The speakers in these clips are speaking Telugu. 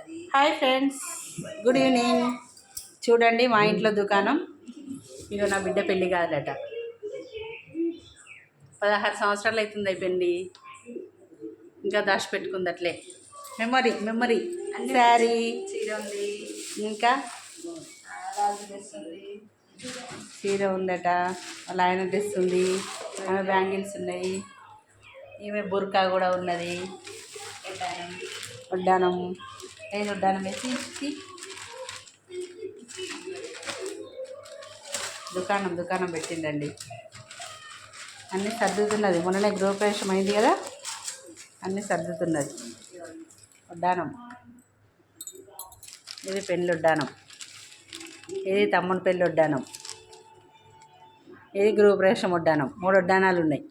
Hi friends, good evening. చూడండి మా ఇంట్లో దుకాణం. ఇక నా బిడ్డ పెళ్ళి కాదట, 16 సంవత్సరాలు అవుతుంది అయిపోయింది. ఇంకా దాచిపెట్టుకుంది అట్లే మెమరీ శారీ చీర ఉంది, ఇంకా చీర ఉందట, వాళ్ళ ఆయన డ్రెస్ ఉంది, ఆమె బ్యాంగిల్స్ ఉన్నాయి, ఈమె బుర్కా కూడా ఉన్నది. వడ్డానం ఏది వడ్డానం వేసి దుకాణం పెట్టిందండి. అన్నీ సర్దుతున్నది. మొన్ననే గృహప్రవేశం అయింది కదా, అన్నీ సర్దుతున్నది. వడ్డానం ఇది పెళ్ళి వడ్డానం, ఇది తమ్ముని పెళ్ళి వడ్డానం, ఇది గృహప్రవేశం వడ్డానం. 3 వడ్డానాలు ఉన్నాయి.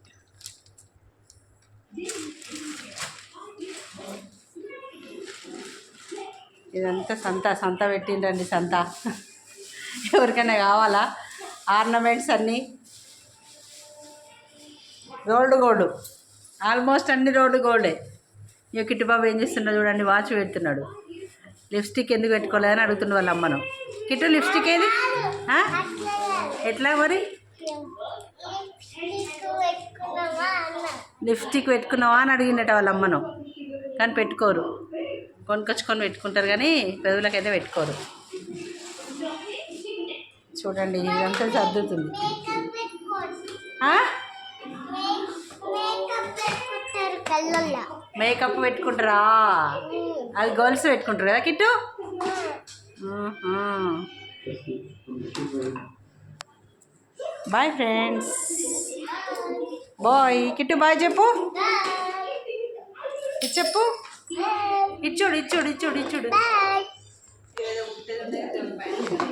ఇదంతా సంత పెట్టిండండి. సంత ఎవరికైనా కావాలా? ఆర్నమెంట్స్ అన్నీ గోల్డ్ ఆల్మోస్ట్ అన్ని గోల్డే. ఇక కిట్టుబాబు ఏం చేస్తున్నాడు చూడండి, వాచ్ పెడుతున్నాడు. లిప్స్టిక్ ఎందుకు పెట్టుకోలేదని అడుగుతుండే వాళ్ళ అమ్మను. కిట్టు లిప్స్టిక్ ఏది? ఎట్లా మరి? లిప్స్టిక్ పెట్టుకున్నావా అని అడిగిందట వాళ్ళ అమ్మను. కానీ పెట్టుకోరు, కొనుకొచ్చుకొని పెట్టుకుంటారు కానీ పెదవులకైతే పెట్టుకోరు. చూడండి ఇదంతా సర్దుతుంది. మేకప్ పెట్టుకుంటారా? అది గర్ల్స్ పెట్టుకుంటారు కదా Kittu. Boy friends, bye. Kittu bye చెప్పు, చెప్పు. ఇచ్చుడు